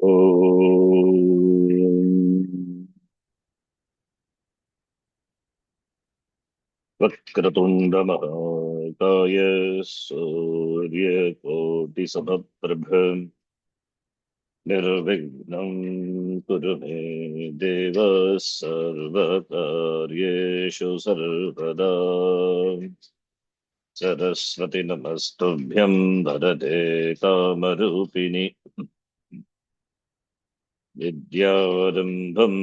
ॐ वक्रतुण्डमहाकाय सूर्यकोटिसमप्रभ निर्विघ्नं कुरु मे देव सर्वकार्येषु सर्वदा सरस्वति नमस्तुभ्यं वरदे कामरूपिणि विद्यारम्भं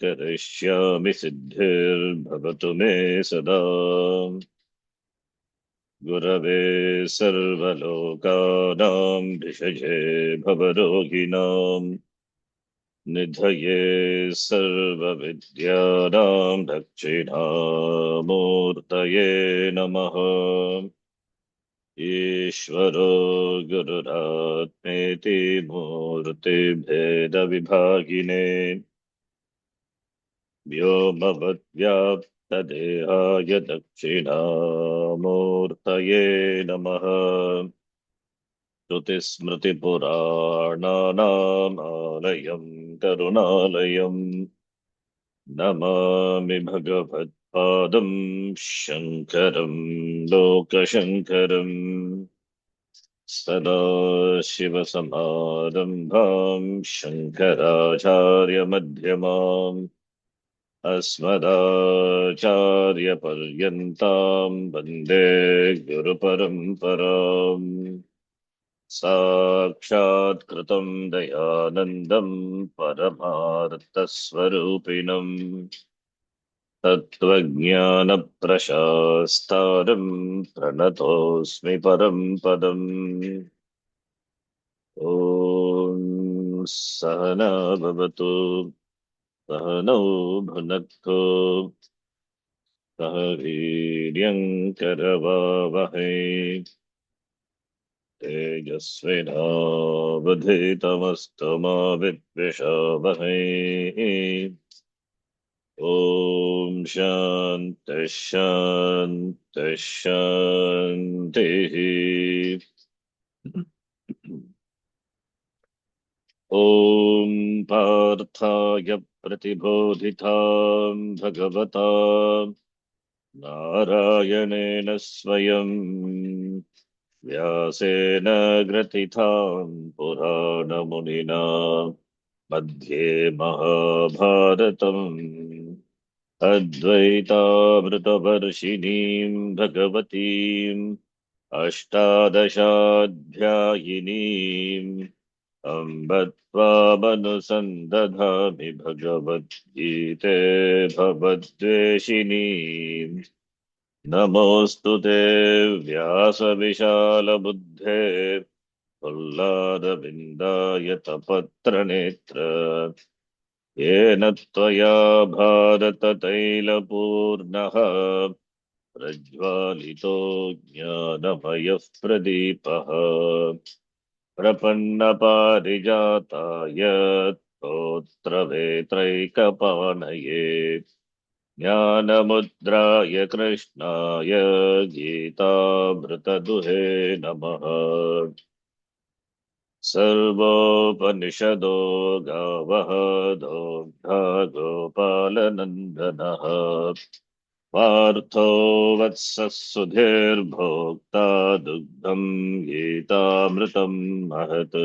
करिष्यामि सिद्धिर्भवतु मे सदा गुरवे सर्वलोकानां भिषजे भवरोगिणां निधये सर्वविद्यानां दक्षिणामूर्तये नमः। ईश्वरो गुरुरात्मेति मूर्तिभेदविभागिने व्योमवद्व्याप्तदेहाय दक्षिणामूर्तये नमः। श्रुतिस्मृतिपुराणानामालयं करुणालयं नमामि भगवत्पादं शङ्करं लोकशङ्करम् सदाशिवसमारम्भां शङ्कराचार्यमध्यमाम् अस्मदाचार्यपर्यन्तां वन्दे गुरुपरम्पराम् साक्षात्कृतं दयानन्दं परमार्थस्वरूपिणम् तत्त्वज्ञानप्रशास्तारं प्रणतोऽस्मि परमपदम्। ॐ सहना भवतु सहनौ भुनक्तु सह वीर्यङ्करवावहै तेजस्विनावधीतमस्तु मा विद्विषावहै। ॐ शान्तिः शान्तिः शान्तिः। ॐ पार्थाय प्रतिबोधितां भगवता नारायणेन स्वयं व्यासेन ग्रथितां पुराणमुनिना मध्ये महाभारतम् अद्वैतामृतवर्षिणीं भगवतीम् अष्टादशाध्यायिनीम् अम्ब त्वामनुसन्दधामि भगवद्गीते भवद्वेषिणीम् नमोऽस्तु ते व्यासविशालबुद्धे फुल्लारविन्दायतपत्रनेत्र येन त्वया भारततैलपूर्णः प्रज्वालितो ज्ञानमयः प्रदीपः प्रपन्नपारिजाताय स्तोत्रवेत्रैकपाणये ज्ञानमुद्राय कृष्णाय गीतामृतदुहे नमः। सर्वोपनिषदो गावः दोग्धा गोपालनन्दनः पार्थो वत्सः सुधीर्भोक्ता दुग्धं गीतामृतं महत्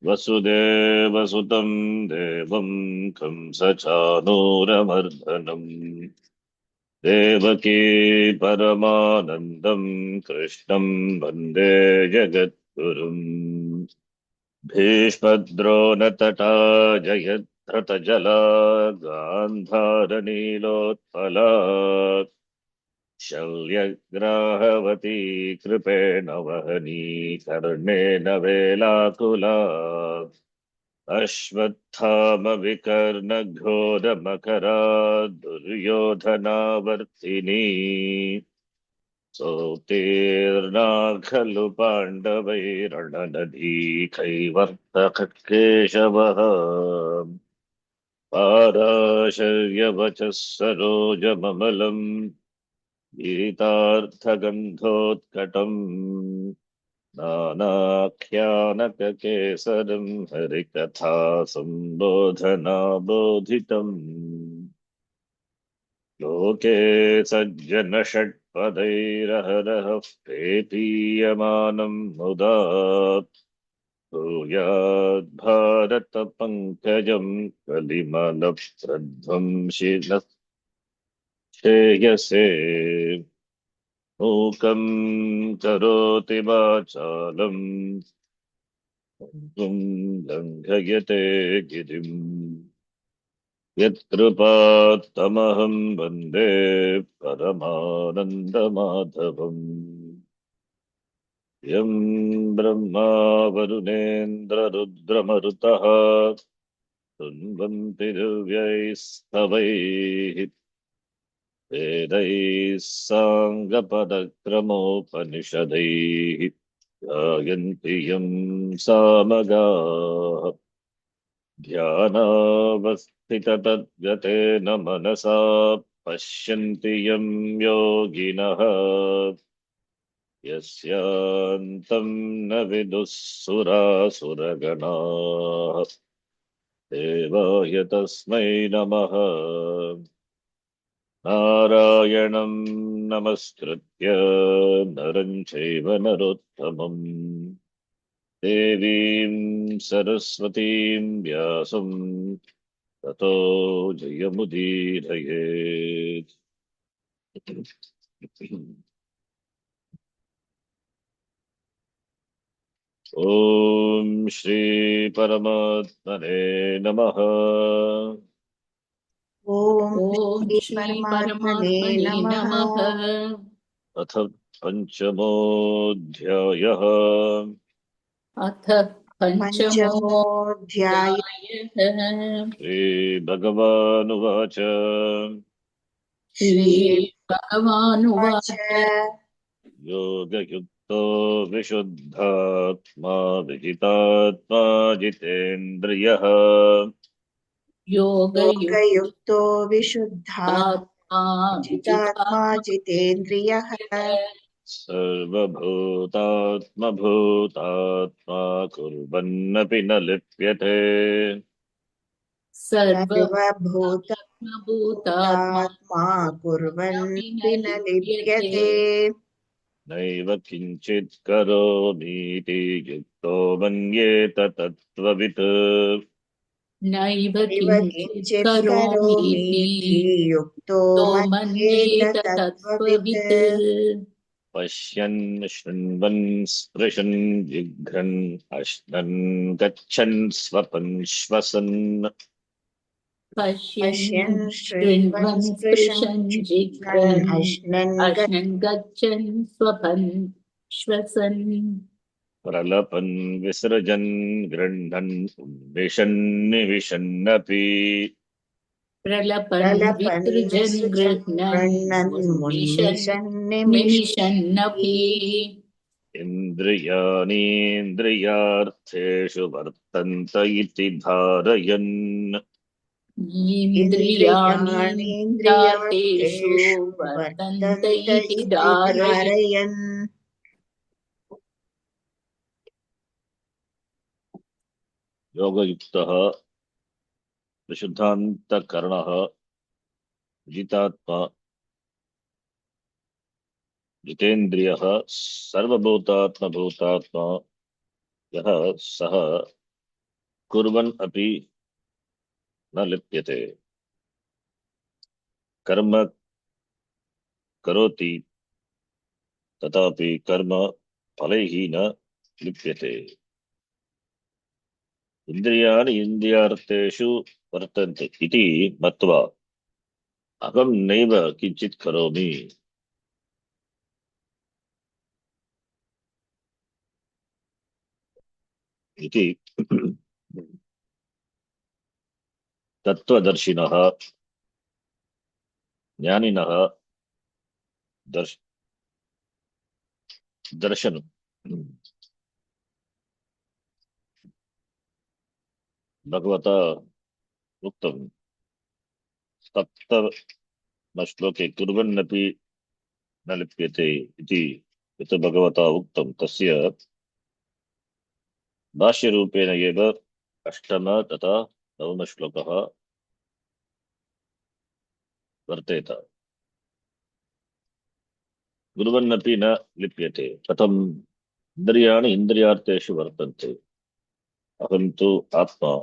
वसुदेवसुतं देवं कंसचाणूरमर्दनम् देवकी परमानन्दं कृष्णं वन्दे जगद्गुरुम् भीष्मद्रोणतटा जयद्रथजला गान्धारनीलोत्पला शल्यग्राहवती कृपेण वहनी कर्णेन वेलाकुला अश्वत्थामविकर्णघोरमकरा दुर्योधनावर्तिनी सोत्तीर्णा खलु पाण्डवैरणनदी कैवर्तककेशवः पाराशर्यवचः सरोजममलम् गीतार्थगन्धोत्कटम् नानाख्यानककेसरं हरिकथा सम्बोधनाबोधितम् लोके सज्जनषट्पदैरहरः पेपीयमानं मुदा भूयाद्भारतपङ्कजं कलिमलप्रध्वंसिनः श्रेयसे मूकं करोति वाचालम् त्वं लङ्घयते गिरिम् यत्कृपात्तमहं वन्दे परमानन्दमाधवम् यं ब्रह्मा वरुणेन्द्ररुद्रमरुतः तुन्वन्ति दिव्यैः स्तवैः वेदैः साङ्गपदक्रमोपनिषदैः गायन्ति यं सामगाः ध्यानावस्थिततद्गतेन मनसा पश्यन्ति यं योगिनः यस्यान्तं न विदुःसुरासुरगणाः देवाय तस्मै नमः नारायणं नमस्कृत्य नरं चैव नरोत्तमम् देवीं सरस्वतीं व्यासं ततो जयमुदीरयेत्। ॐ श्री परमात्मने नमः। ॐ ॐ श्री श्री परमात्मने परमात्मने नमः। नमः। अथ पञ्चमोऽध्यायः। अथ पञ्चमोऽध्यायः। पञ्चमोऽध्याय। श्रीभगवानुवाच श्रीभगवानुवाच श्रीभगवानुवाच योगयुक्तो विशुद्धात्मा विजितात्मा जितेन्द्रियः योगयुक्तो विशुद्धात्मा योगयुक्तात्मा जितात्मा विजितात्मा जितेन्द्रियः सर्वभूतात्मभूतात्मा कुर्वन्नपि न लिप्यते सर्वभूतात्मभूतात्मा सर्वभूतात्मा अपि न कुर्वन्नपि न लिप्यते। लिप्यते नैव किञ्चित् करोमीति युक्तो मन्येत तत्त्ववित् नैव नैव किञ्चित् किञ्चित् करोमीति करोमीति युक्तो तो मन्येत मन्येत तत्त्ववित्। तत्त्ववित्। पश्यन् शृण्वन् स्पृशन् जिघ्रन् अश्नन् गच्छन् स्वपन् श्वसन् पश्यन् पश्यन् शृण्वन् शृण्वन् स्पृशन् स्पृशन् जिघ्रन् जिघ्रन् अश्नन् अश्नन् गच्छन् स्वपन् श्वसन् प्रलपन् विसृजन् गृह्णन् उन्मिषन् निविशन्नपि प्रलपन् प्रलपन् विसृजन् विसृजन् गृह्णन् गृह्णन् उन्मिषन् मुन्मिषन् निमिषन्नपि। निमिषन्नपि। इन्द्रियाणीन्द्रियार्थेषु वर्तन्त इति धारयन् इन्द्रियाणीन्द्रियार्थेषु इन्द्रियाणीन्द्रियार्थेषु वर्तन्त वर्तन्त इति इति धारयन्। धारयन्। योगयुक्तः विशुद्धान्तःकरणः जितात्मा जितेन्द्रियः सर्वभूतात्मभूतात्मा यः सः कुर्वन् अपि न लिप्यते कर्म करोति तथापि कर्म फलैः न लिप्यते इन्द्रियाणि इन्द्रियार्थेषु वर्तन्ते इति मत्वा अहं नैव किञ्चित् करोमि इति तत्त्वदर्शिनः ज्ञानिनः दर्शनं भगवता उक्तं सप्तमश्लोके कुर्वन्नपि न लिप्यते इति यत् भगवता उक्तं तस्य भाष्यरूपेण एव अष्टम तथा नवम श्लोकः वर्तेत। गुर्वन्नपि न लिप्यते। कथम्? इन्द्रियाणि इन्द्रियार्थेषु वर्तन्ते। अहं तु आत्मा,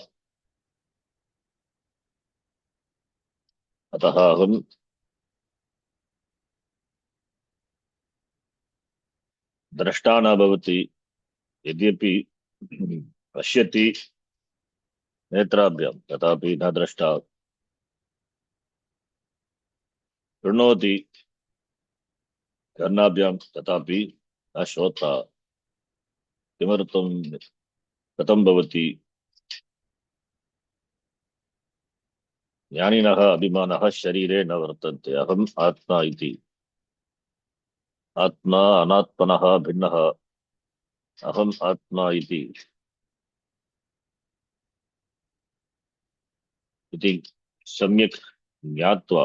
अतः अहं द्रष्टा न भवति। यद्यपि पश्यति नेत्राभ्यां तथापि न द्रष्टा, शृणोति कर्णाभ्यां तथापि न श्रोता। किमर्थं? कथं भवति? ज्ञानिनः अभिमानः शरीरे न वर्तन्ते। अहम् आत्मा इति। आत्मा अनात्मनः भिन्नः। अहम् आत्मा इति सम्यक् ज्ञात्वा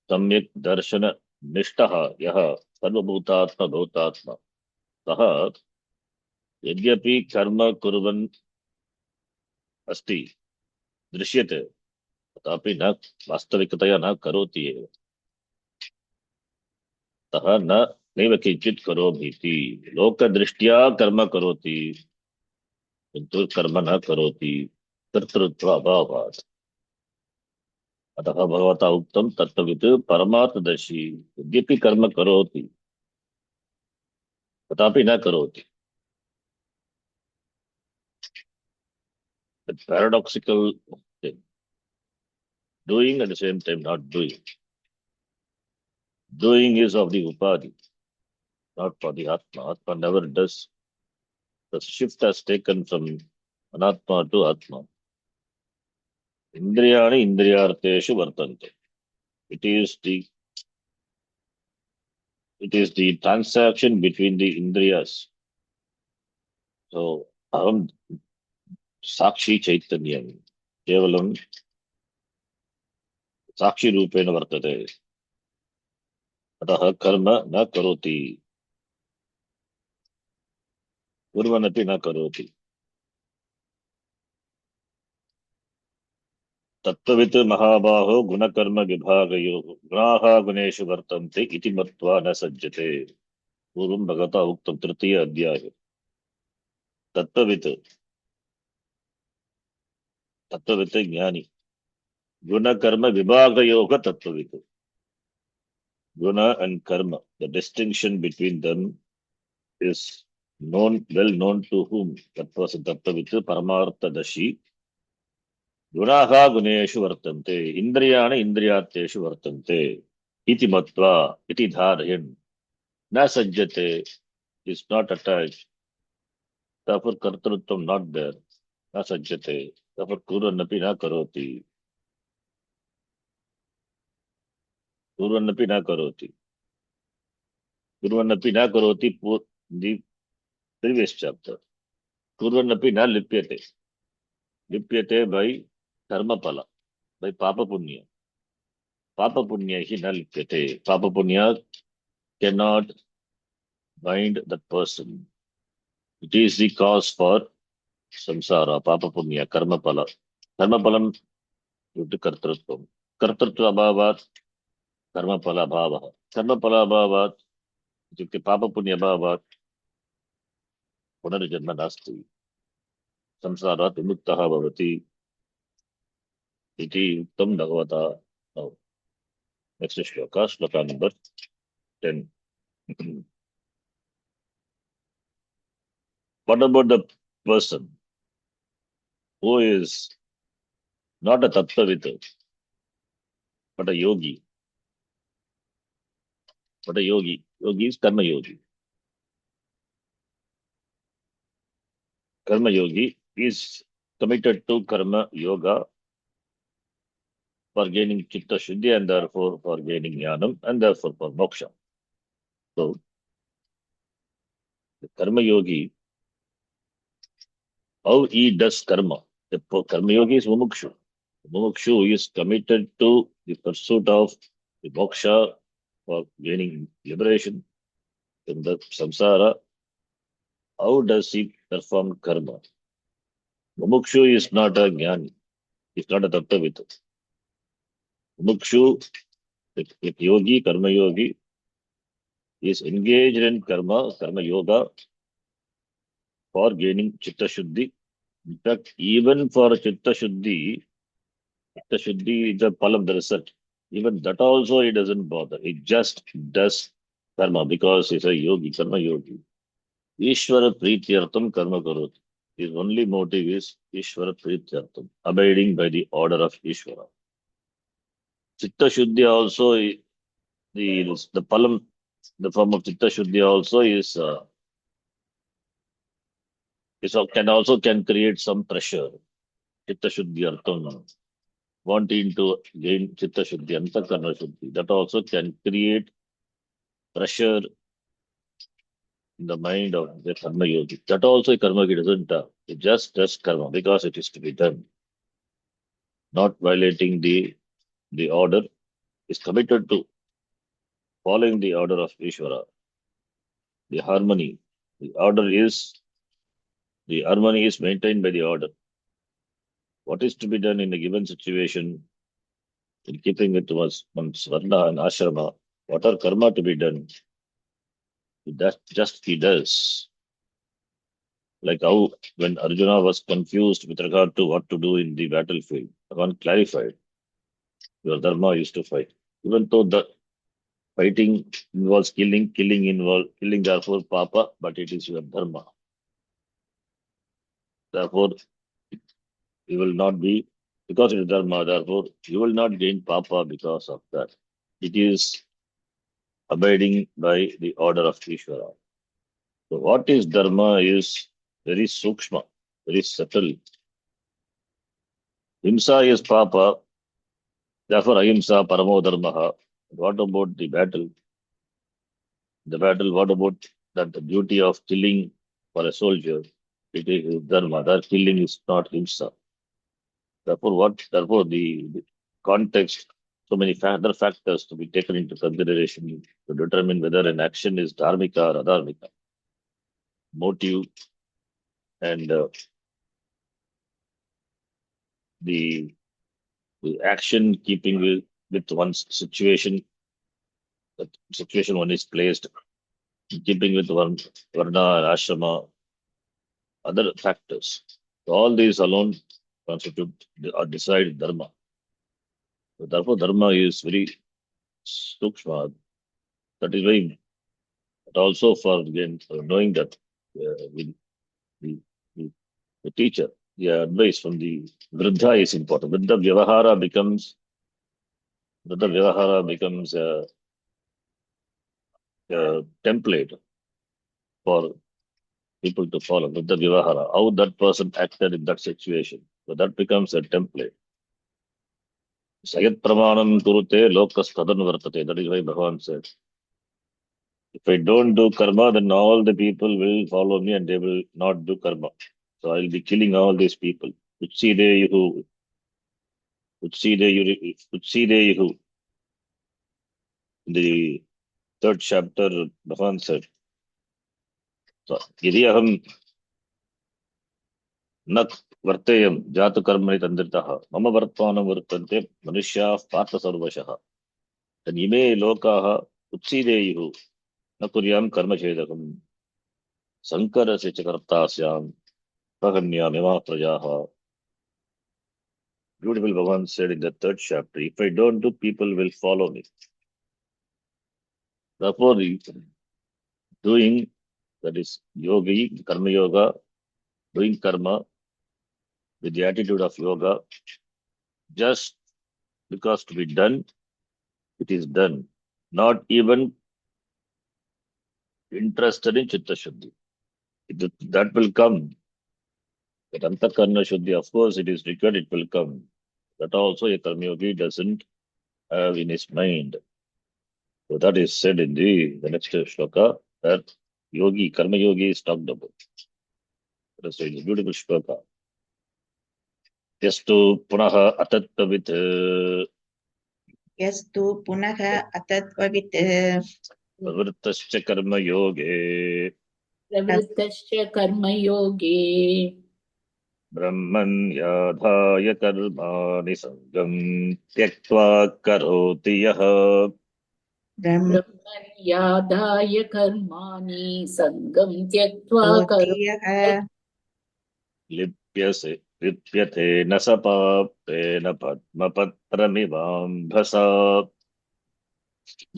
सम्यक् दर्शननिष्ठः यः सर्वभूतात्मा भूतात्मा, सः यद्यपि कर्म कुर्वन् अस्ति, दृश्यते, तथापि न वास्तविकतया न करोति एव। अतः नैव किञ्चित् करोमि इति। लोकदृष्ट्या कर्म करोति किन्तु कर्म न करोति, कर्तृत्व अभावात्। अतः भगवता उक्तं तत्त्ववित् परमार्थदर्शी यद्यपि कर्म करोति तथापि न करोति। The paradoxical thing, doing at the same time not doing. Doing is of the upadhi, not for the atma. Atma never does. The shift has taken from anatma to atma. Indriyani indriyarteshu vartante. It is the transaction between the indriyas. So aham sakshi chaitanyam kevalam sakshi rupena vartate. अतः कर्म न करोति, कुर्वन्नपि न करोति। तत्त्ववित् महाबाहो गुणकर्म विभागयोः गुणाः गुणेषु वर्तन्ते इति मत्वा न सज्जते। पूर्वं भगवता उक्तं तृतीय अध्याये। तत्त्ववित्, तत्त्ववित् ज्ञानी, गुणकर्म विभागयोः तत्त्ववित्। Guna and karma, the distinction between them is well known to whom? That person tattvavitt paramarthadashi. Gunaha guneshu vartante, indriyani indriyarteshu vartante, iti matva, iti dharyan, na sajjate, is not attached, therefore kartrutvam not there, na sajjate, therefore kurannapi na karoti, kurannapi na karoti, kurannapi na karoti, the previous chapter. Kurannapi na lipyate. Lipyate by karma pala, by papa punya. Papa punya hi na lipyate. Papa punya cannot bind that person. It is the cause for samsara. Papa punya, karma pala. Karma palam due to kartrutvam. Kartrutva abhavat, karma pala abhava. Karma pala abhavat, इत्युक्ते पाप पुण्य अभावात् पुनर्जन्म नास्ति, संसारात् विमुक्तः भवति इति उक्तं भगवता। Next shloka, shloka number 10. What about the person who is not a tattvavita, but a yogi? But a yogi. Yogi is karma yogi. Karma yogi is committed to karma yoga for gaining chitta shuddhi and therefore for gaining jnanam and therefore for moksha. So, the karma yogi, how he does karma? The karma yogi is mumukshu. Mumukshu is committed to the pursuit of the moksha for gaining liberation from the samsara How does he perform karma? Mumukshu is not a jnani. He's not a tattva. Mumukshu, if yogi, karma yogi, is engaged in karma yoga for gaining chitta shuddhi. In fact, even for chitta shuddhi is the pal of the result. Even that also he doesn't bother. He just does karma because he's a yogi, karma yogi. Ishvara Prityartham Karma Karot. His only motive is Ishvara Prityartham, abiding by the order of Ishvara. Chitta Shuddhi also, the palam, the form of Chitta Shuddhi also can create some pressure. Chitta Shuddhi Artham, wanting to gain Chitta Shuddhi, Antakarna Shuddhi. That also can create pressure in the mind of the Karma Yogi. That also Karma Yogi doesn't have. It just does karma because it is to be done, not violating the order, is committed to following the order of Ishvara, the harmony. The order is, the harmony is maintained by the order. What is to be done in a given situation, in keeping with one's varna and ashrama, what are karma to be done, that just he does. Like how when Arjuna was confused with regard to what to do in the battlefield, Bhagavan clarified, your dharma is to fight. Even though the fighting involves killing therefore papa, but it is your dharma. Therefore, you will not be, because it is dharma, therefore, you will not gain papa because of that. It is abiding by the order of Ishvara. So, what is dharma is very sukshma, very subtle. Himsa is papa, therefore, ahimsa paramo dharmaha. What about the battle? The battle, what about that the duty of killing for a soldier? It is dharma. That killing is not himsa. Therefore, the context, so many other factors to be taken into consideration to determine whether an action is dharmika or adharmika. Motive and the, the action keeping with one's situation, the situation one is placed, keeping with one varna and ashrama, other factors. So all these alone constitute or decide dharma. So therefore, dharma is very sukshma. That is why, but also for again knowing that we, the, the teacher, the advice from the Vriddha is important. Vriddha Vyavahara becomes a template for people to follow. Vriddha Vyavahara, how that person acted in that situation. So that becomes a template. Sayat Pramanam Kurute Lokas Tadan Vartate. That is why Bhagavan said, if I don't do karma, then all the people will follow me and they will not do karma. So I'll be killing all these people. Uchide Yehu. In the third chapter, Bhagavan said, so, यदि अहम न वर्तेयम जात कर्मणि तन्द्रितः मम वर्तमानं वर्तन्ते मनुष्याः पार्थ सर्वशः तन्इमे लोकाः उत्सीदेयुः न कुर्यां कर्मछेदकम् संकरस्य च कर्ता स्याम् प्रहन्यामिमाः प्रजाः. Beautiful Bhagavan said in the third chapter, if I don't do, people will follow me. Therefore, doing, that is yogi, karma yoga, doing karma with the attitude of yoga, just because to be done, it is done. Not even interested in chitta shuddhi. That will come. That antakarna shuddhi, of course, it is required, it will come. That also a karma yogi doesn't have in his mind. So that is said in the next shloka, that yogi, karma yogi is talked about. That is a beautiful shloka. Yastu punaha atattavit Yastu punaha atattvavit pravrittascha karma yoge प्रवृत्तश्च कर्मयोगे ब्रह्मण्याधाय कर्माणि सङ्गम् त्यक्त्वा करोति यः ब्रह्मोति ब्रह्मण्यादाय कर्माणि सङ्गं त्यक्त्वा यः लिप्यते न स पापेन पद्मपत्रमिवाम्भसा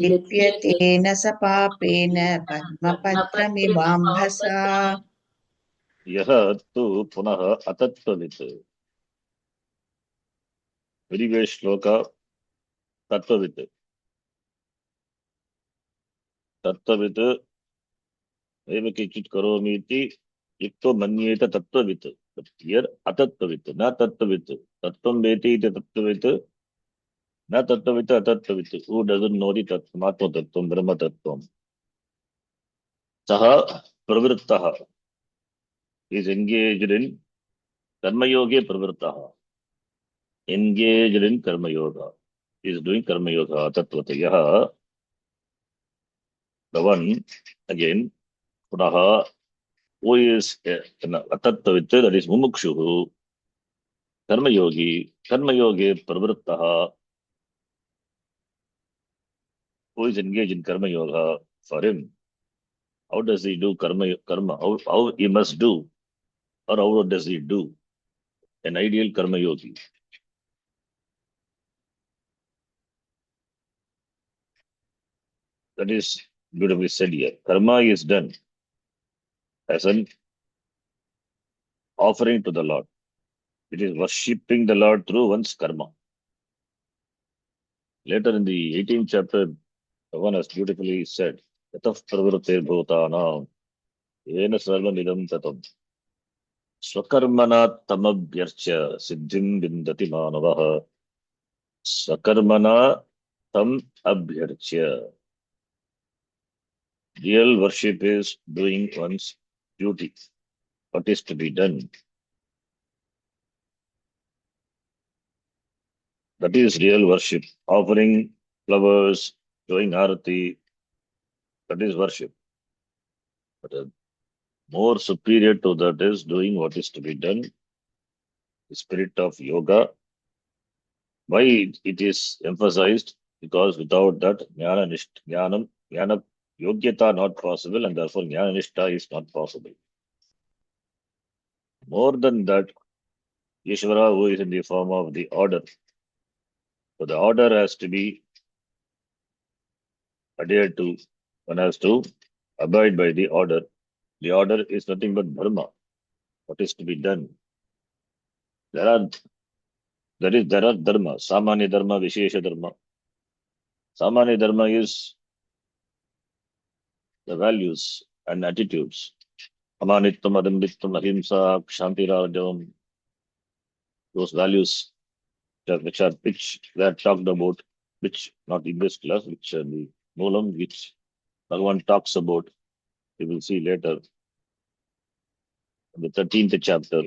लिप्यते न स पापेन पद्मपत्रमिवाम्भसा पद्मपत्रमिवाम्भसा यः तु पुनः अतत्त्ववित् विरिवे श्लोक तत्त्ववित् तत्त्ववित् एव किञ्चित् करोमि इति युक्तो मन्येत तत्त्ववित् हियर् अतत्त्ववित् न तत्त्ववित् तत्त्वं वेति इति तत्त्ववित् न तत्त्ववित् अतत्त्ववित् हू डजन्ट नो दि तत्त्वम् आत्मतत्त्वं ब्रह्मतत्त्वं सः प्रवृत्तः is engaged in कर्मयोगे प्रवृत्तः engaged in कर्मयोगा is doing कर्मयोगा तत्त्वतः the one again पुनः who is अतत्त्ववित् that is मुमुक्षुः कर्मयोगी कर्मयोगे प्रवृत्तः who is engaged in karma yoga for him how does he do karma how he must do or how does he do an ideal karma yogi that is beautifully said here karma is done as an offering to the Lord. It is worshipping the Lord through one's karma. Later in the 18th chapter, one has beautifully said, Yataf pravrutir bhutanam yena sarvam idam tatam swakarmana tamabhyarcha siddhim vindati manavaha swakarmana tam abhyarcha. Real worship is doing one's duty, what is to be done. That is real worship. Offering flowers, showing arati, that is worship. But more superior to that is doing what is to be done, the spirit of yoga. Why it is emphasized? Because without that, jnana yogyata not possible, and therefore jnana nishtha is not possible. More than that, Ishvara, who is in the form of the order, so the order has to be adhered to, one has to abide by the order. The order is nothing but dharma, what is to be done. There are dharma, samanya dharma, vishesha dharma. Samanya dharma is the values and attitudes. Amanitvam, adambitvam, ahimsa, kshantirajam, those values which they are talked about, which not in this class, which the Moolam, which Bhagavan talks about, we will see later in the 13th chapter.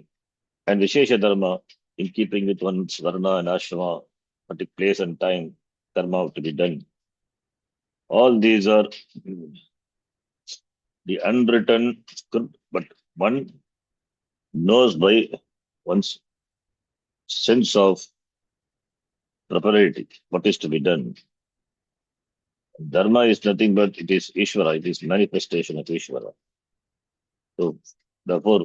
And Vishesha Dharma, in keeping with one's Varna and Ashrama, particular place and time, Dharma to be done. All these are the unwritten script, but one knows by one's sense of preparatory what is to be done. Dharma is nothing but it is Ishvara, it is manifestation of Ishvara. So, therefore,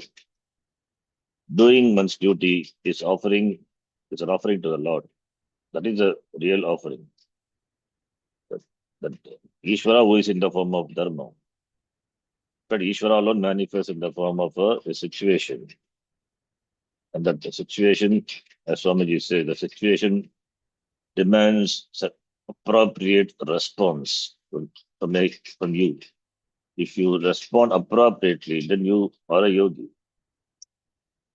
doing one's duty is an offering to the Lord. That is a real offering. That Ishvara, who is in the form of Dharma, but Ishvara alone manifests in the form of a situation. And that the situation, as Swamiji says, the situation demands appropriate response from you. If you respond appropriately, then you are a yogi.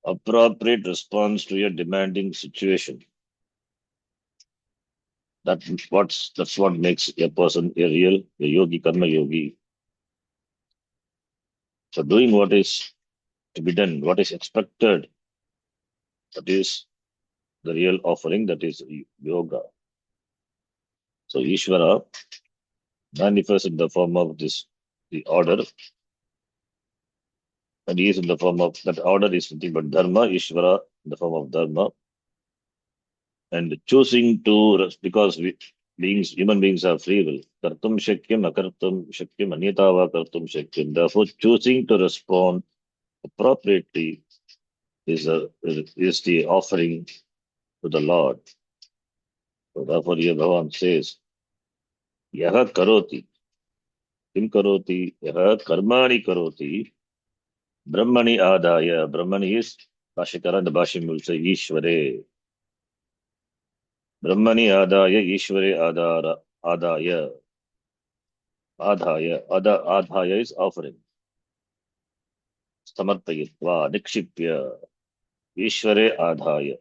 Appropriate response to your demanding situation. That's what makes a person a yogi, karma yogi. So doing what is to be done, what is expected, that is the real offering, that is yoga. So Ishvara manifests in the form of the order, And he is in the form of, that order is nothing but Dharma, Ishvara in the form of Dharma. And choosing to, because human beings have free will. Kartum shakyam, akartum shakyam, anyatava kartum shakyam. Therefore, choosing to respond appropriately is the offering to the Lord. So therefore, here Bhagavan says, Yaha karoti, kim karoti, yaha karmani karoti, brahmani adaya. Brahmani is, Bhashikara, the Bhashim will say, Ishvare. Brahmani adaya, Ishvare adaya. Adhaya is offering. Samarpayitva, nikshipya, Ishvare adhaya,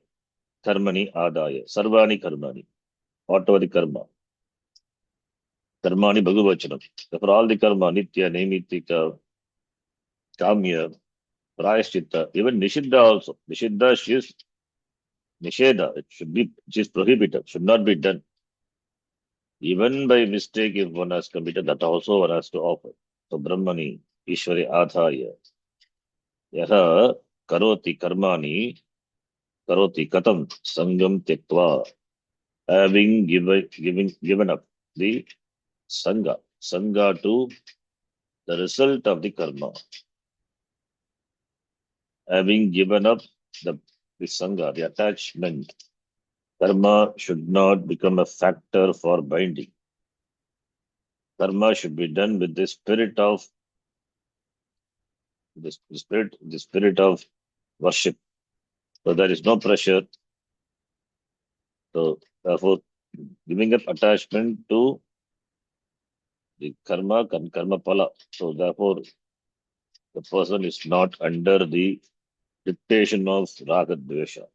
karmani adaya, sarvani karmani, whatever the karma. Karmani bhagavachanam. For all the karma, nitya, nemitika, kamya, prayaschitta, even nishidha also. Nishidha, she is nisheda. It should be, she is prohibited, should not be done. Even by mistake, if one has committed, that also one has to offer. So Brahmani, Ishwari adhaya, yaha karoti karmani, karoti katam, sangam tyaktva, having given up the sangha to the result of the karma, having given up the sangha, the attachment. Karma should not become a factor for binding. Karma should be done with the spirit of the spirit of worship. So there is no pressure. So therefore, giving up attachment to the karma and karma pala. So therefore, the person is not under the dictation of raga dvesha.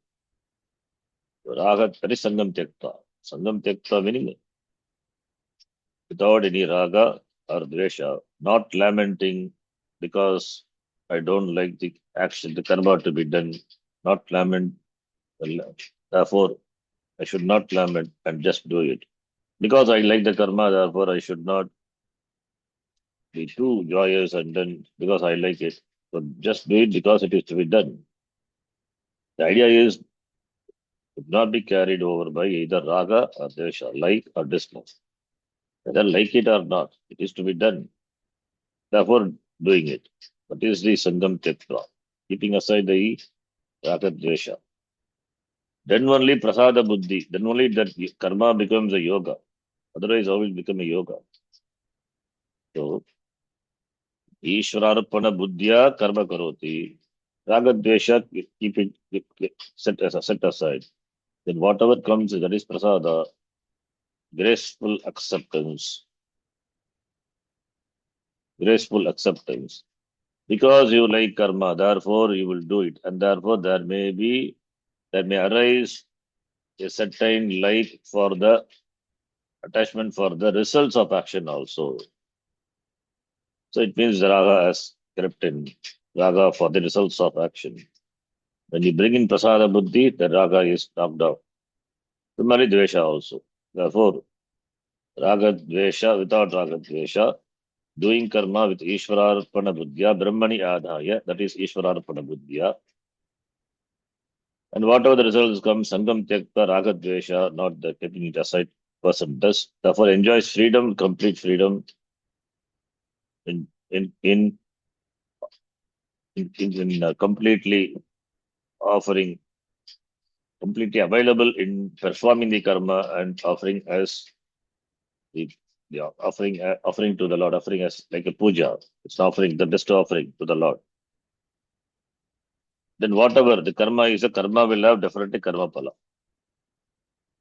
So raga, that is sangam tyakta. Sangam tyakta meaning without any raga or dvesha, not lamenting because I don't like the action, the karma to be done, not lament. Therefore, I should not lament and just do it. Because I like the karma, therefore I should not be too joyous and then because I like it. So just do it because it is to be done. The idea is to not be carried over by either raga or desha, like or dislike. Whether like it or not, it is to be done. Therefore, doing it. That is the Sangam Tyakta, keeping aside the raga dvesha. Then only prasada buddhi, then only that karma becomes a yoga. Otherwise, how will it become a yoga? So, Ishwararpana buddhya karma karoti. Raga dvesha, keep it set aside. Then whatever comes, that is prasada, graceful acceptance. Graceful acceptance. Because you like karma, therefore you will do it. And therefore there may arise a certain like for the attachment for the results of action also. So it means the raga has crept in. Raga for the results of action. When you bring in prasada buddhi, the raga is knocked out. Similarly, dvesha also. Therefore, raga dvesha, without raga dvesha, doing karma with Ishwararpana buddhya, Brahmani adhaya, that is Ishwararpana buddhya. And whatever the results come, Sangam Tyakta, Raga Dvesha, not the keeping it aside, person does. Therefore enjoys freedom, complete freedom in completely offering, completely available in performing the karma and offering as the offering to the Lord, offering as like a puja. It's offering, the best offering to the Lord. Then whatever the karma is, a karma will have definitely karma pala.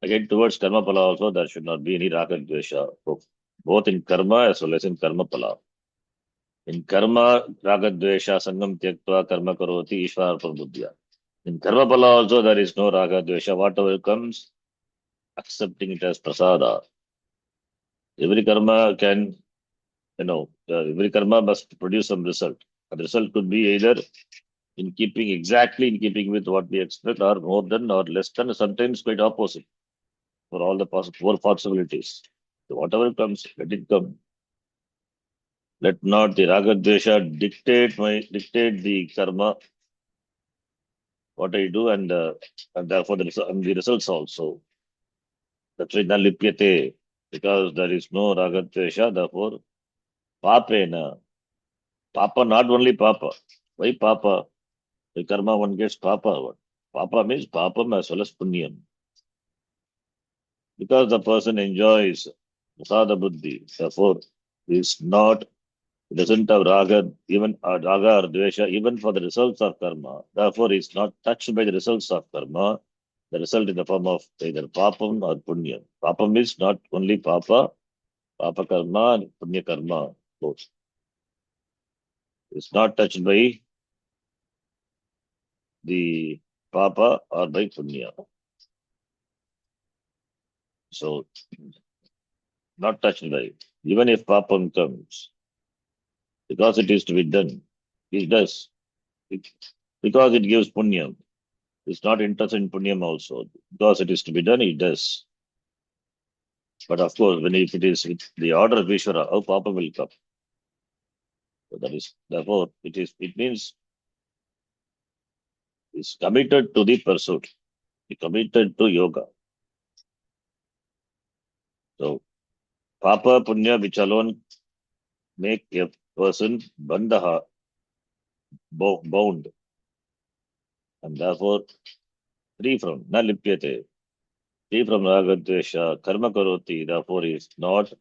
Again, towards karma pala also, there should not be any raga dvesha, both in karma as well as in karma pala. In karma, raga dvesha, sangam tyaktva, karma karoti, ishvara buddhya. In karma pala also, there is no raga dvesha. Whatever comes, accepting it as prasada. Every karma can, every karma must produce some result. The result could be either exactly in keeping with what we expect, or more than or less than, sometimes quite opposite for all the four possibilities. So whatever comes, let it come. Let not the raga dvesha dictate the karma, what I do, and therefore and the results also. That's why na lipyate, because there is no raga dvesha, therefore papena. Papa, not only papa. Why papa? The karma one gets papa. What? Papa means papam as well as punyam. Because the person enjoys prasada buddhi, therefore is not, doesn't have raga, even raga or dvesha, even for the results of karma. Therefore, is not touched by the results of karma. The result in the form of either papam or punyam. Papam is not only papa karma and punya karma, both. It's not touched by the papa or by punya. So, not touched by it. Even if papam comes, because it is to be done, it does. It, because it gives punyam. It's not interested in punyam also. Because it is to be done, it does. But of course, if it is with the order of Vishwara, how papa will come. So that is, therefore, it means it's committed to the pursuit. It's committed to yoga. So, papa punya, which alone make a person bandaha, bound, and therefore free from, na lipyate, free from ragadvesha, karma karoti, therefore is not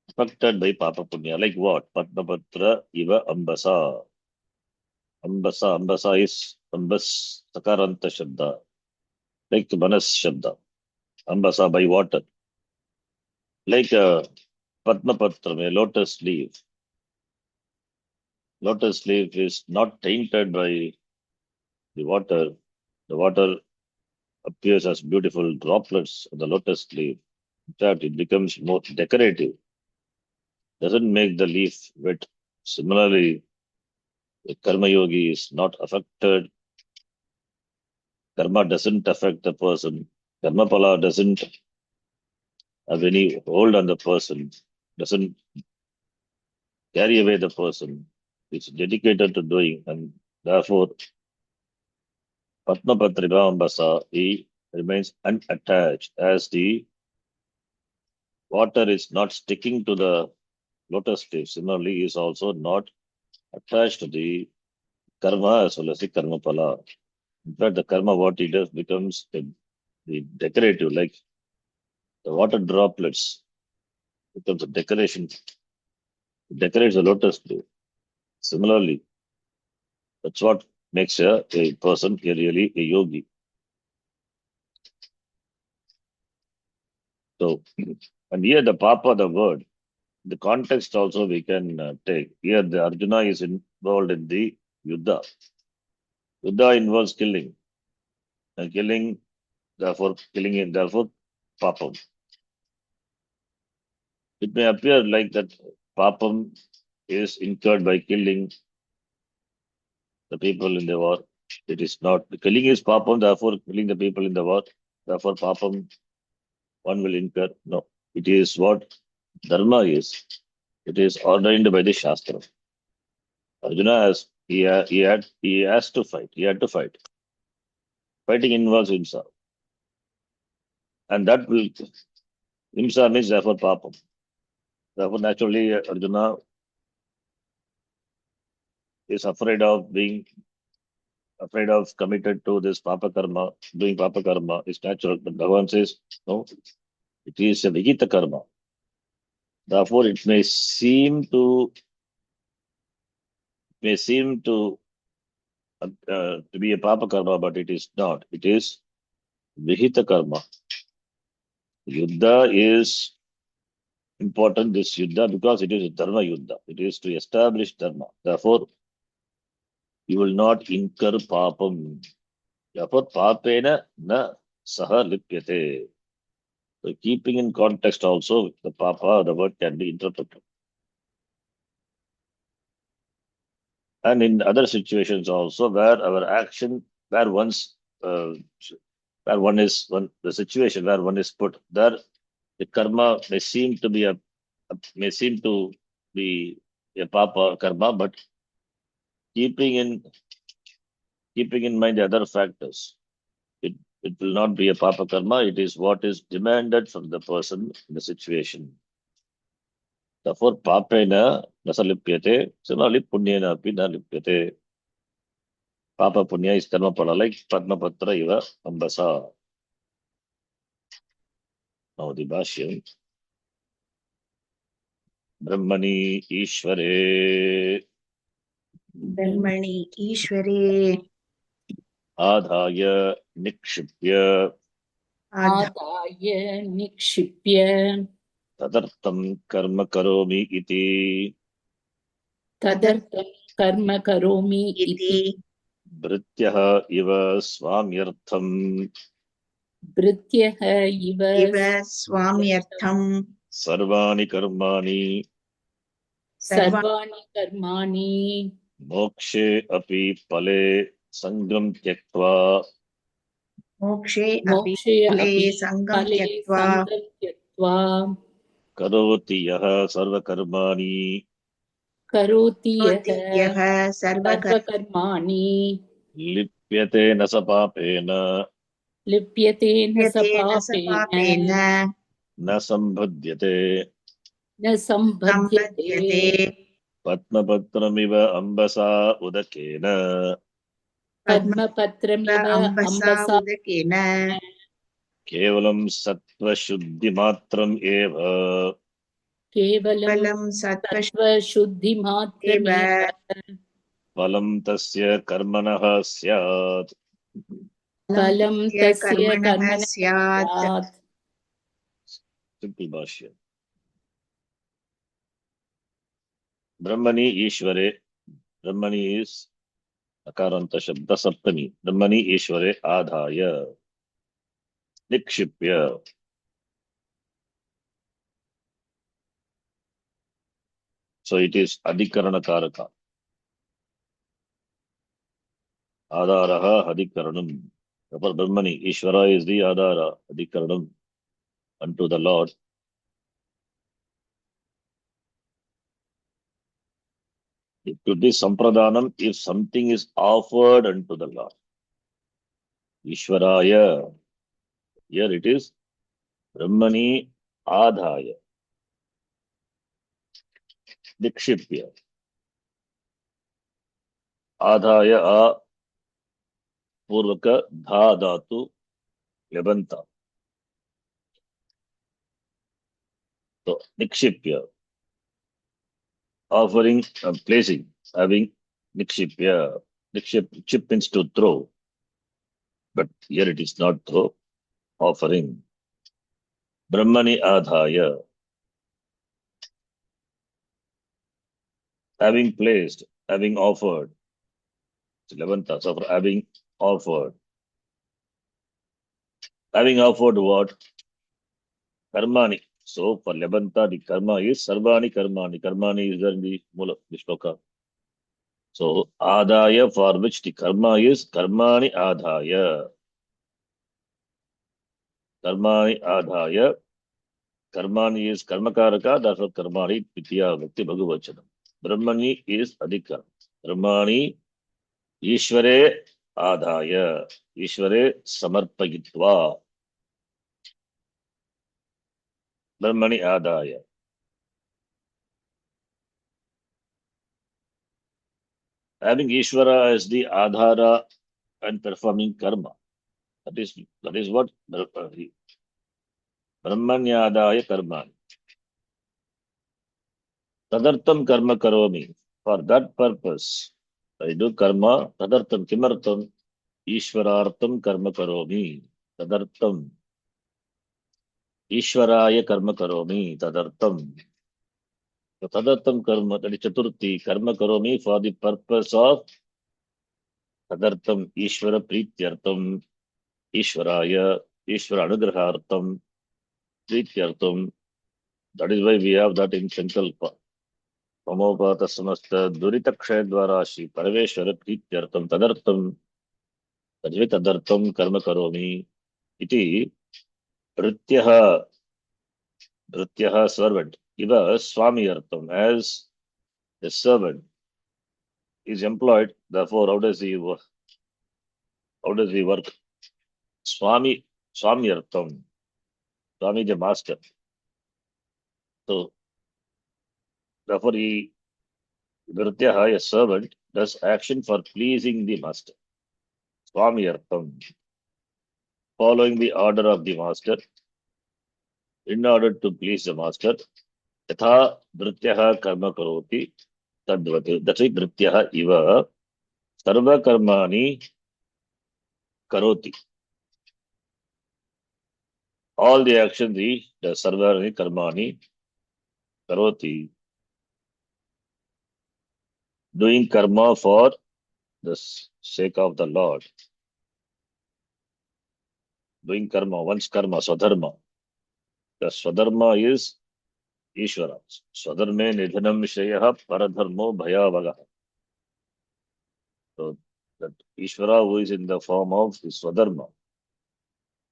affected by papa punya. Like what? Padmapatra iva ambasa. Ambasa is ambas sakaranta shabda. Like manas shabda. Ambasa by water. Like Padmapatra, a lotus leaf. Lotus leaf is not tainted by the water. The water appears as beautiful droplets on the lotus leaf. In fact, it becomes more decorative. Doesn't make the leaf wet. Similarly, the karma yogi is not affected. Karma doesn't affect the person. Karma pala doesn't have any hold on the person, doesn't carry away the person. It's dedicated to doing, and therefore, Patmapatribambasa, he remains unattached as the water is not sticking to the lotus leaf. Similarly, he is also not attached to the karma as well as the karma pala. In fact, the karma, what he does, becomes the decorative, like the water droplets, becomes a decoration, it decorates the lotus leaf. Similarly, that's what makes a person really a yogi. So, and here the papa, the word, the context also we can take. Here the Arjuna is involved in the Yuddha. Yuddha involves killing. And killing, therefore, killing in, therefore, papam. It may appear like that papam is incurred by killing the people in the war. It is not. The killing is papam, therefore, killing the people in the war. Therefore, papam, one will incur. No. It is what dharma is. It is ordained by the Shastra. Arjuna has he has to fight. He had to fight. Fighting involves himself. And that will himsa means therefore papam. Therefore, naturally Arjuna is afraid of committed to this papa karma, doing papa karma is natural. But Bhagavan says, no, it is a Vigita karma. Therefore, it may seem to be a papa karma, but it is not. It is Vihita karma. Yuddha is important, this Yuddha, because it is a Dharma Yuddha. It is to establish Dharma. Therefore, you will not incur papam. Therefore, papena na saha lipyate. So, keeping in context also, the papa, the word can be interpreted. And in other situations also, where our action, where one's, where one is, the situation where one is put, there the karma may seem to be a papa karma, but keeping in mind the other factors. It, it will not be a papa karma. It is what is demanded from the person in the situation. Therefore, papena nasalipyate. Similarly, punyena api na lipyate. Papa punya is karma pala like Padmapatra iva ambasa. Now the Bhashyam. Brahmani Ishvare ब्रह्मणि ईश्वरे Adhaya Nikshipya आदाय निक्षिप्य Tadartam Karma Karomi Iti तदर्थं कर्म करोमि इति इति Brityaha Iva Swamyartham भृत्यः इव इव स्वाम्यर्थम् Sarvani Karmani सर्वाणि कर्माणि Mokshe Api Pale Sangam Tyaktva मोक्षे अपि मोक्षे फले अपि सङ्गं फले त्यक्त्वा सङ्गं त्यक्त्वा Karoti Yaha Sarvakarmani करोति यः करोति यः सर्वकर्म सर्वकर्माणि Lipyate Nasapapena लिप्यते न स यतेन स पापेन पापेन न संबध्यते न सम्बध्यते सम्बध्यते पद्मपत्रमिव अम्बसा उदकेन पद्मपत्रमिव अम्बसा अम्बसा उदकेन केवलं सत्त्वशुद्धिमात्रम् एव केवलं फलं एव सत्त्वशुद्धिमात्रमेव फलं तस्य कर्मणः स्यात् फलं तस्य कर्मणः कर्मणः स्यात् स्यात् सिंपल भाष्य ब्रह्मणि ईश्वरे ब्रह्मणि इज अकारांत शब्द सप्तमी ब्रह्मणि ईश्वरे आधाय निक्षिप्य so it is adhikaran karaka adharaha adhikaranam therefore brahmani ishvara is the adhara adhikaranam unto the lord it could be sampradanam if something is offered unto the lord ishvaraya here it is brahmani adhaya nikshipya adhaya a पूर्वक धा धातु लेबंता तो निक्षिप्य offering placing having nikshipya nikship chip means to throw but here it is not throw offering brahmani adhaya having placed having offered levanta so for having offered what karmani so for lebanta the karma is sarvani karmani is there in the mula the shloka so adaya for which the karma is karmani adhaya karmani is karmakaraka therefore karmani pitya bhakti bhagavachanam brahmani is adhikar brahmani ishvare adhaya ishvare samarpayitva brahmani adhaya having ishvara as the adhara and performing karma that is what brahmanyadaya karmani tadartam karma karomi for that purpose I do karma tadartam kimartam ishvarartam karma karomi tadartam ईश्वराय कर्म करोमि तदर्थम so tadartam karma that is chaturthi karma karomi for the purpose of tadartam ishvara prityartam ishvaraya ishvara anugrahartam prityartam that is why we have that in sankalpa samopata samasta duritakshay dwara shri parameshwara prityartam tadartam तद्वै तदर्थम कर्म करोमि इति भृत्यः servant इव स्वामी अर्थम as a servant is employed. Therefore, how does he work? How does he work? Swami, Swami Artham. Swami is a master. So, therefore, Nrityaha, a servant, does action for pleasing the master. Swami Artham. Following the order of the master, in order to please the master, Yatha Nrityaha karma karoti tadvat. That's why Nrityaha iva sarva karmani karoti. All the actions he does, sarva karmani karoti. Doing karma for the sake of the Lord. Doing karma, one's karma, swadharma. The swadharma is Ishvara. Swadharme nidhanam shreyaha paradharmo bhayavaga. So that Ishvara who is in the form of the swadharma.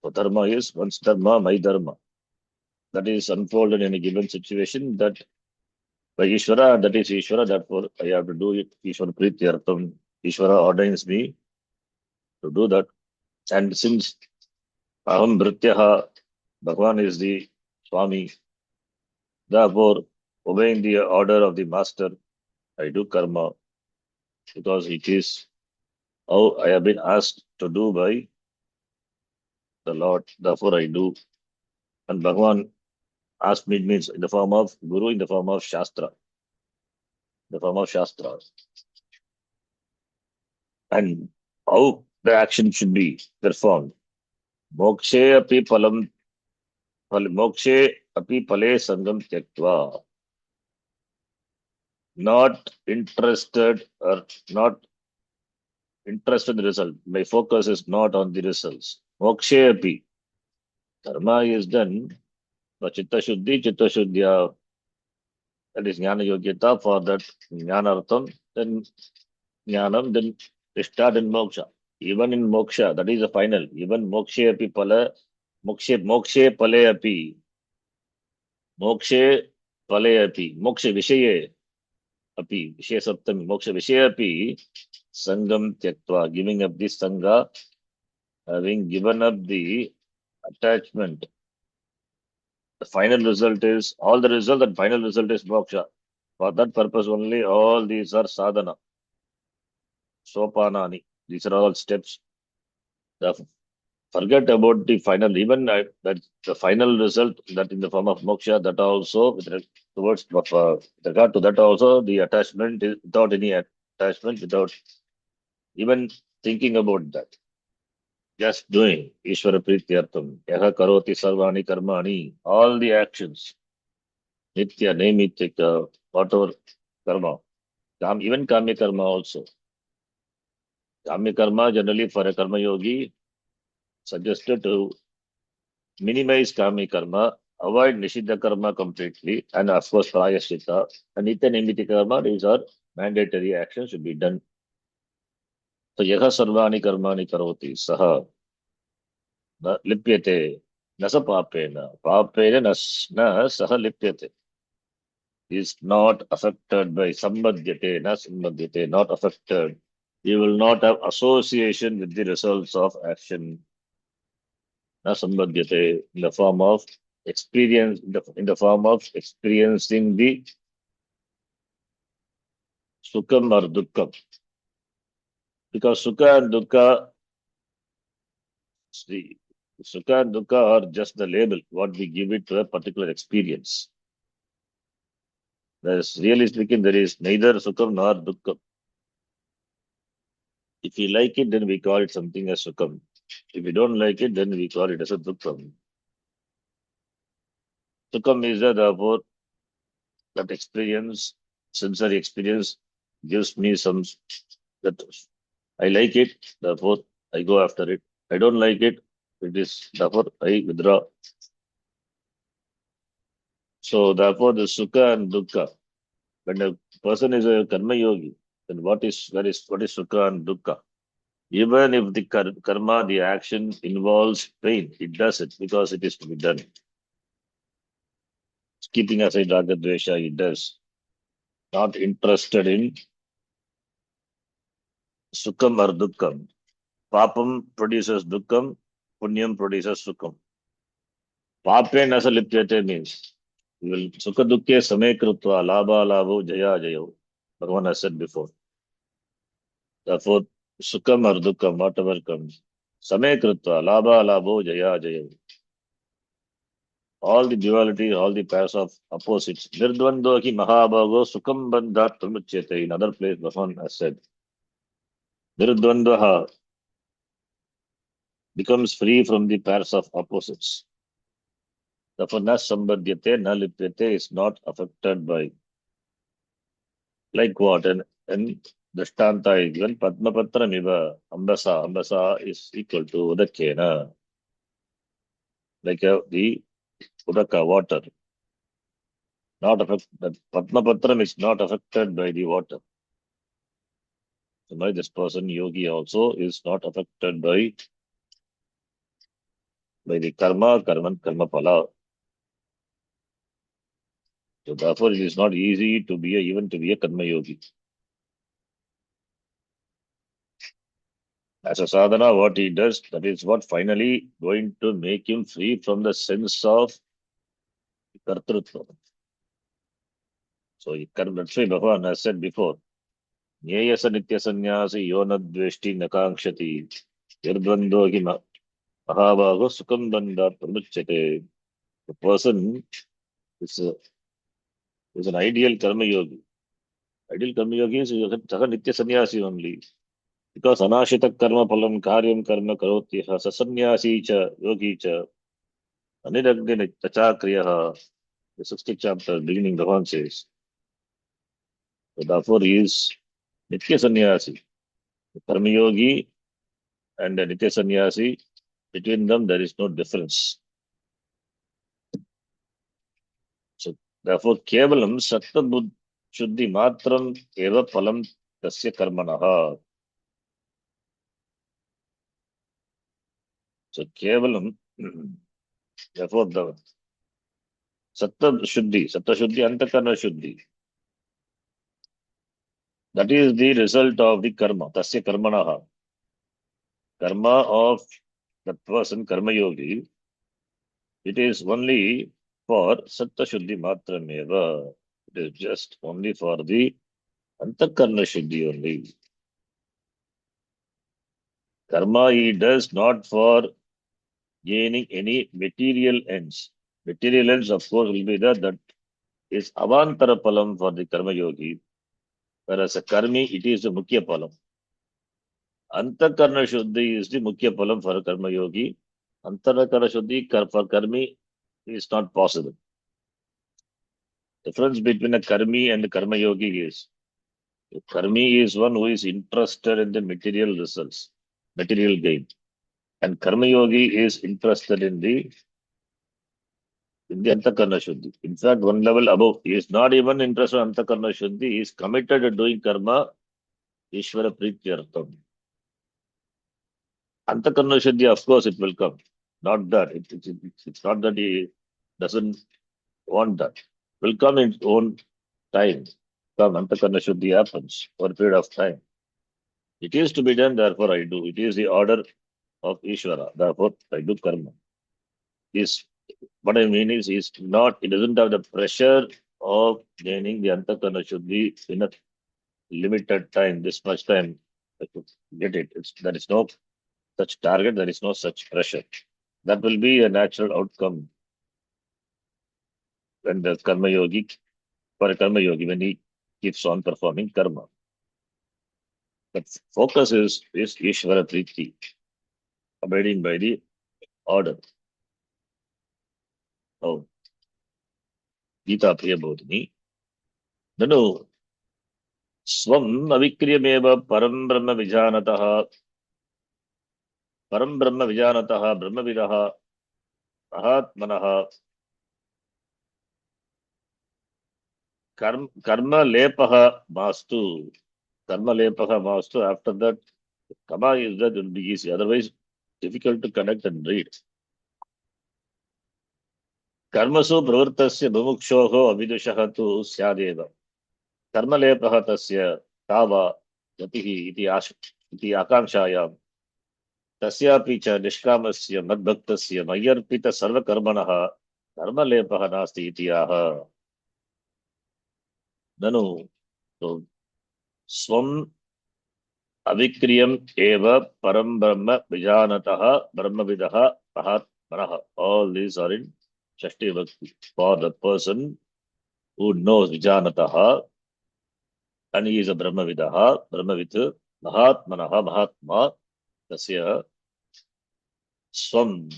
Swadharma is one's dharma, my dharma. That is unfolded in a given situation that by Ishvara, that is Ishvara, therefore I have to do it. Ishvara Prityartham. Ishvara ordains me to do that. And since Aham Bhrityaha, Bhagwan is the Swami, therefore obeying the order of the master, I do karma because it is how I have been asked to do by the Lord, therefore I do. And Bhagwan asked me, means in the form of Guru, in the form of Shastra, the form of Shastra. And how the action should be performed. Mokshe api palam, mokshe api pale sangam tyaktva. Not interested or not interested in the result. My focus is not on the results. Mokshe api. Karma is done, but Chitta Shuddhya, that is Jnana Yogyata for that Jnanartham, then Jnanam, then Nishtha, then Moksha. Even in Moksha, that is the final. Even Mokshe api pala, Mokshe pale api, Mokshe pale api, Mokshe Vishaye api, Vishaya Saptami, Moksha Vishaya api, Sangam Tyaktva, giving up this Sangha, having given up the attachment. The final result is, all the result and final result is moksha. For that purpose only, all these are sadhana, sopanani. These are all steps. Forget about the final, even that the final result that in the form of moksha, that also towards with regard to that also, the attachment is without any attachment, without even thinking about that. Just doing Ishvara Prityartham, Yaha Karoti Sarvani Karmani, all the actions, Nitya, Naimitya, whatever karma, even Kamya karma also. Kamya karma generally for a karma yogi suggested to minimize Kamya karma, avoid Nishiddha karma completely, and of course Prayaschitta. And Nitya Naimitya karma, these are mandatory actions should be done. So Yaha Sarvani Karmani Karoti, Saha. Lipyate, nasa papena, papena na saha lipyate. Is not affected by sambadhyate, na sambadhyate, not affected. You will not have association with the results of action. Na sambadhyate, in the form of experience, in the form of experiencing the sukham or dukkham. Because sukha and dukkha, the sukha and dukkha are just the label, what we give it to a particular experience. Whereas really speaking, there is neither sukham nor dukkham. If we like it, then we call it something as sukham. If we don't like it, then we call it as a dukkham. Sukham is therefore that experience, sensory experience gives me some that I like it, therefore I go after it. I don't like it, it is therefore I withdraw. So therefore the sukha and dukkha. When a person is a karma yogi, then what is sukha and dukkha? Even if the karma, the action involves pain, it does it because it is to be done. Keeping aside raga dvesha, it does. not interested in sukham or dukkam. Papam produces dukkam, punyam produces sukham. Pape nasa lipyate means you will sukha dukkhe samay krutva labha labho jaya jayo. Bhagavan has said before. Therefore, sukham or dukkam, whatever comes, samay krutva labha labho jaya jayo. All the duality, all the pairs of opposites. Nirdvando ki mahabhago sukham bandhat pramuchyate. In other place, Bhagavan has said, Nirdvandvaha becomes free from the pairs of opposites. Therefore, na sambadhyate, na lipyate is not affected by, like what? And Dashtanta is given, Padmapatra miva, ambasa. Ambasa is equal to Udakena, like the Udaka water. Not affected, the Padmapatram is not affected by the water. So now this person, yogi also, is not affected by the karma, karma pala. So therefore, it is not easy to be even to be a karma yogi. As a sadhana, what he does, that is what finally going to make him free from the sense of kartrutva. So that's why Bhagavan has said before, Nyayasa nitya sannyasi yona dveshti nakangshati yardvando ki mahabhago sukham bandha pramuchyate. The person is an ideal karma yogi. Ideal karma yogi is Saha nitya sannyasi only. Because anashita karma palam karyam karma karoti sasanyasi cha yogi cha aniragni tachakriya. The 60th chapter, beginning, Bhagavan says. So therefore, he is Nitya Sannyasi. The Karma Yogi and the Nitya Sannyasi, between them, there is no difference. So therefore, Kevalam Satta Shuddhi Matram Eva Palam Tasya Karmanaha. So Kevalam, therefore, the Satta Shuddhi, Antakarna Shuddhi. That is the result of the karma, Tasya Karmanaha. Karma of the person, Karma Yogi, it is only for Satta Shuddhi Matrameva. It is just only for the Antakarna Shuddhi only. Karma he does not for gaining any material ends. Material ends, of course, will be that is Avantara Palam for the Karma Yogi, whereas a Karmi, it is the Mukhya Palam. Antakarna Shuddhi is the Mukhya Palam for a Karma Yogi. Antakarna Shuddhi for Karmi is not possible. Difference between a Karmi and a Karma Yogi is Karmi is one who is interested in the material results, material gain. And Karma Yogi is interested in the Antakarna Shuddhi. In fact, one level above, he is not even interested in Antakarna Shuddhi, he is committed to doing karma, Ishvara Prityartham. Antakarna Shuddhi, of course, it will come. Not that. It's not that he doesn't want that. It will come in its own time. Come, Antakarna Shuddhi happens for a period of time. It is to be done, therefore I do. It is the order of Ishvara, therefore I do karma. What I mean is, he doesn't have the pressure of gaining the Antakarna Shuddhi in a limited time, this much time to get it. There is no such target, there is no such pressure. That will be a natural outcome when the Karma Yogi, for a Karma Yogi, when he keeps on performing karma. But focus is Ishvara Priti, abiding by the order. Oh, Gita Priya Bodhini. No. Swam avikriyameva param brahma vijanatah brahmavidaha mahatmanaha karma lepaha mastu. Karma lepaha mastu. After that, kama is that will be easy. Otherwise, difficult to connect and read. Karmasu pravritasya bhumukshoho avidushaha tu syadeva. कर्मलेपः तस्य का वा गतिः इति आकाङ्क्षायां तस्यापि च निष्कामस्य मद्भक्तस्य मय्यर्पित सर्वकर्मणः कर्मलेपः नास्ति इति आह। ननु तो स्वम् अविक्रियम् एव परम ब्रह्म विजानतः ब्रह्मविदः महात्मनः। All these are in Shashti Vibhakti. For the person who knows vijanatah and he is a brahmavidah, brahmavit, mahatmanah, mahatma, tasya swam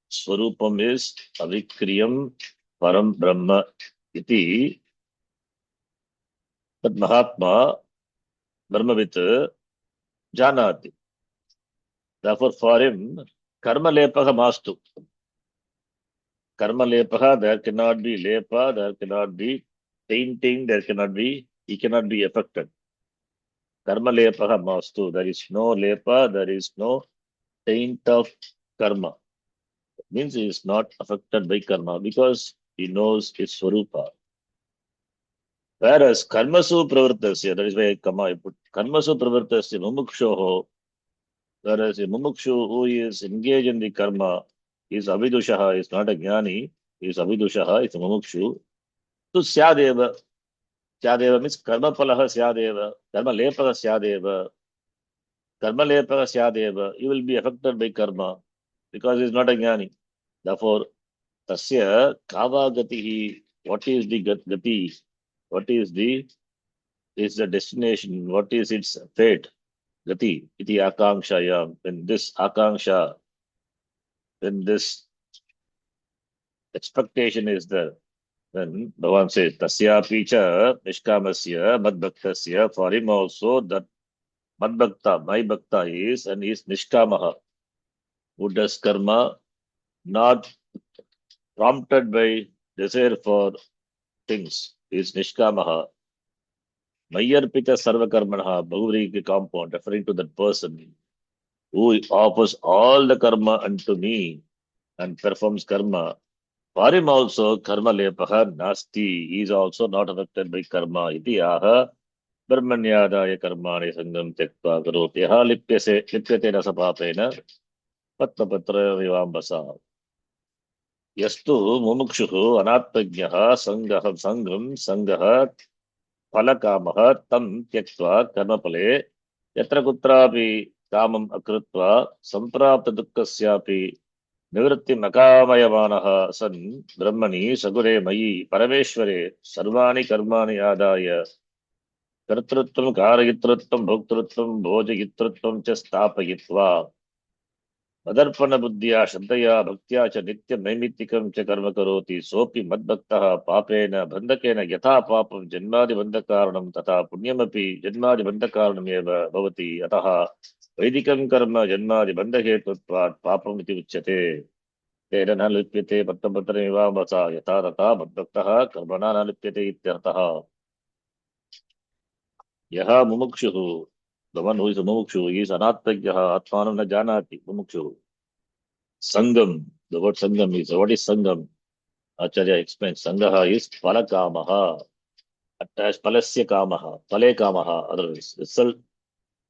swarupam is avikriyam param brahma iti. But mahatma brahmavit janati. Therefore for him karma lepaha mastu. Karma lepaha, there cannot be lepa, there cannot be tainting, there cannot be, he cannot be affected. Karma lepaha mastu, there is no lepa, there is no taint of karma. It means he is not affected by karma because he knows his swarupa. Whereas karmasu pravartasya, that is why I put karmasu pravartasya mumukshoho, whereas a mumukshu who is engaged in the karma is avidushaha, is not a jnani, is avidushaha, is a mumukshu. So syadeva, syadeva means karma palaha syadeva, karma lepaha syadeva, karma lepaha syadeva, he will be affected by karma because he is not a jnani. Therefore, tasya kava gatihi, what is the gati, what is the destination, what is its fate, gati, iti akanksha, when this akanksha, when this expectation is there, then Bhagavan says, tasyapi cha nishkamasya madbhaktasya, for him also that madbhakta, my bhakta is, and is nishkamaha, who does karma, not prompted by desire for things, is nishkamaha. Mayyarpita sarvakarmanaha, Bahuvri compound, referring to that person who offers all the karma unto me and performs karma. For him also, karma lepaha nasti. He is also not affected by karma. Iti aha brahmanyadaya karmani sangam tektva karoti. Aha lipyate na sapapena patmapatra vivambasa. Yastu mumukshuhu anatmajnaha sangam फलकामः तं त्यक्त्वा कर्मफले यत्र कुत्रापि कामम् अकृत्वा सम्प्राप्तदुःखस्यापि निवृत्तिम् अकामयमानः सन् ब्रह्मणि सगुणे मयि परमेश्वरे सर्वाणि कर्माणि आदाय कर्तृत्वं कारयितृत्वं भोक्तृत्वं भोजयितृत्वं च स्थापयित्वा मदर्पण बुद्धिया श्रद्धया भक्त्या च नित्यं नैमित्तिकं च कर्म करोति सोऽपि मद्भक्तः पापेन बन्धकेन यथा पापं जन्मादिबन्धकारणं तथा पुण्यमपि जन्मादिबन्धकारणमेव भवति अतः वैदिकं कर्म जन्मादिबन्धहेतुत्वात् पापम् इति उच्यते तेन न लिप्यते पत्रपत्रमिवाम्बसा यथा तथा मद्भक्तः कर्मणा न लिप्यते इत्यर्थः यः मुमुक्षुः the one who is a mumukshu is anatmajnah atmanam na janati mumukshu. Sangam, the word sangam is, what is sangam? Acharya explains, sangaha is palakamaha, attached palasya kamaha, pale kamaha, otherwise, result,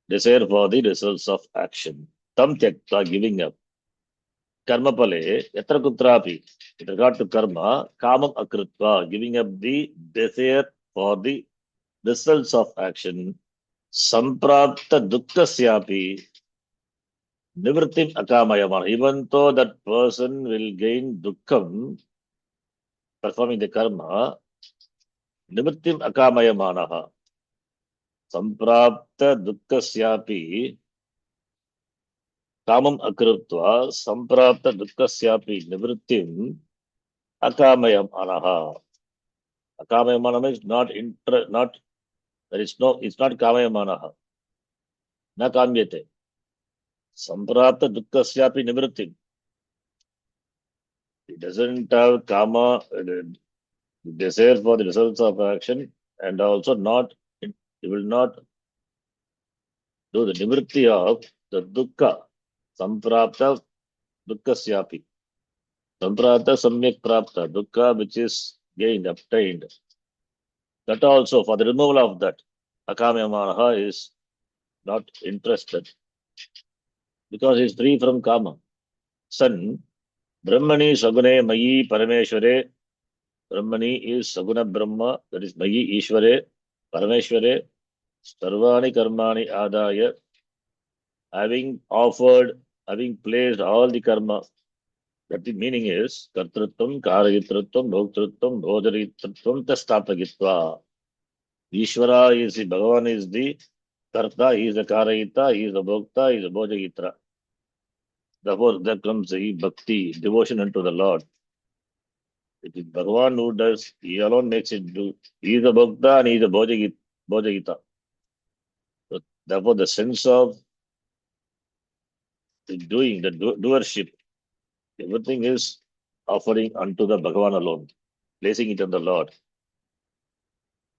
desire for the results of action. Tam tyakta, giving up. Karma pale, yatra kutrapi, with regard to karma, kamam akritva, giving up the desire for the results of action. Samprapta dukkasyapi, nivrittim akamayamana. Even though that person will gain dukkham, performing the karma, nivrittim akamayamanaha. Samprapta dukkasyapi, kamam akrutva, samprapta dukkasyapi, nivrittim akamayamanaha. Akamayamana means there is no, it's not kamayamanaha. Na kamyate. Samprapta dukkasyapi nivrittim. It doesn't have kama, desire for the results of action, and also not, it will not do the nivritti of the dukkha. Samprapta dukkasyapi. Samprapta samyak prapta. Dukkha which is gained, obtained. That also, for the removal of that, Akamyamanaha is not interested because he is free from Kama. Son, Brahmani Sagune Mayi Parameshware. Brahmani is Saguna Brahma, that is Mayi Ishware, Parameshware, Sarvani Karmani Adaya, having placed all the karma. That the meaning is Kartrutvam, Karayitratvam, Bhoktrutvam, Bhojaritratvam, Tastapagitva. Ishvara is the Bhagavan is the Karta, he is the Karayita, he is the Bhokta, he is the Bhojayitra. Therefore, there comes the bhakti, devotion unto the Lord. It is Bhagavan who does, he alone makes it do. He is the Bhokta and he is the Bhojayita. So, therefore, the sense of the doing, the doership, everything is offering unto the Bhagavan alone, placing it on the Lord.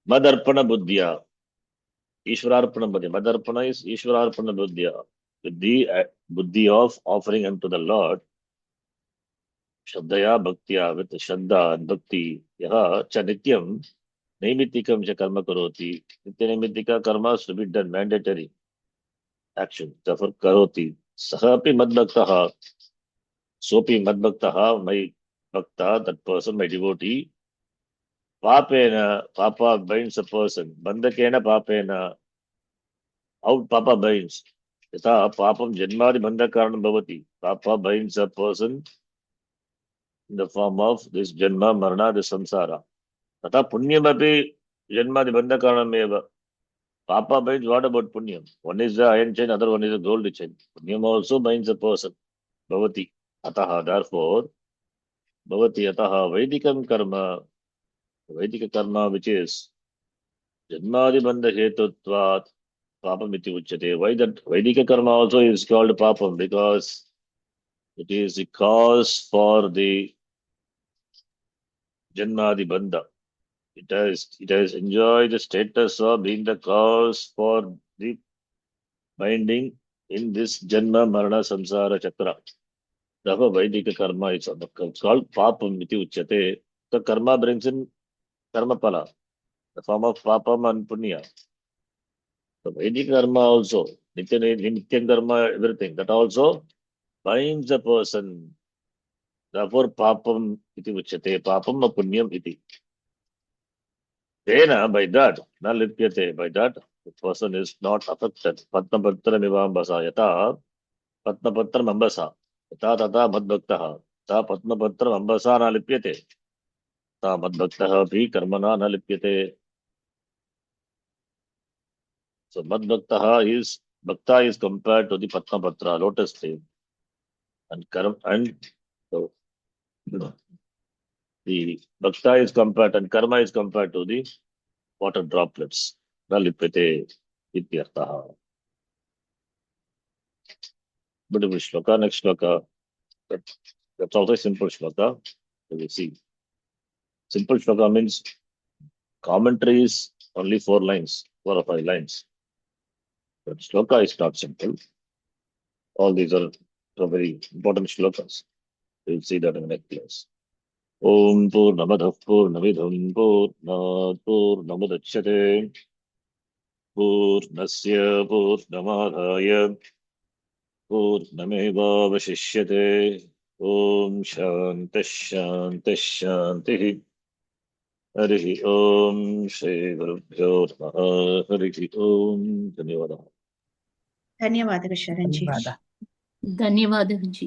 Madarpana Buddhya. Ishwararpana Buddhya. Madarpana is Ishwararpana Buddhya. With the buddhi of offering unto the Lord. Shraddhaya Bhaktya, with Shraddha and Bhakti. Yaha cha nityam naimittikam cha karma karoti. Nitya naimittika karma should be done, mandatory action. Therefore karoti. Sahapi madbhaktaha. Sopi madbhaktaha, my bhakta, that person, my devotee. Papena, Papa binds a person. Bandakena Papena. How Papa binds? Yatha Papam Janmadi Bandakaranam Bhavati. Papa binds a person in the form of this Janma, Marana, this Samsara. Tata Punyam api Janmadi Bandakaranam eva. Papa binds what about Punyam? One is the iron chain, other one is the gold chain. Punyam also binds a person. Bhavati. Ataha, therefore, Bhavati Ataha Vedikam Karma. Vedika Karma, which is Janmadi Bandha Hetutvat. Papam iti uchyate. Why that Vedika karma also is called papam? Because it is the cause for the Janmadi Bandha. It has enjoyed the status of being the cause for the binding in this Janma Marana Samsara Chakra. Therefore, Vedika karma is called papam iti uchyate. The karma brings in karma pala, the form of papam and punya. So Vedic karma also, Nitya karma, everything, that also binds a person. Therefore, papam iti uchyate, papam punyam iti. Tena, by that, na lipyate, by that, the person is not affected. Patnapatra mivambasa, yata, patnapatra mambasa, yata tata madbhaktaha, yata patnapatra mambasa na lipyate, yata madbhaktaha bhi karmana na lipyate. So Madbhaktaha is Bhakta is compared to the Patnapatra, lotus tree. And so, the Bhakta is compared and Karma is compared to the water droplets. Nalipete ityartaha. Beautiful shloka. Next shloka. That's also a simple shloka. So we see. Simple shloka means commentary is only 4 lines, 4 or 5 lines. But shloka is not simple. All these are very important shlokas. We'll see that in the next class. Om Purnamadah Purnamidham Purnat Purnamudachyate Purnasya Purnamadhaya Purnameva Vashishyate Om Shanti Shanti Shanti Harihi Om Shri Gurubhyo Namaha Harihi Om Dhanyavadah. ಧನ್ಯವಾದಗಳು ಶರಣ್ಜಿ. ಧನ್ಯವಾದ जी.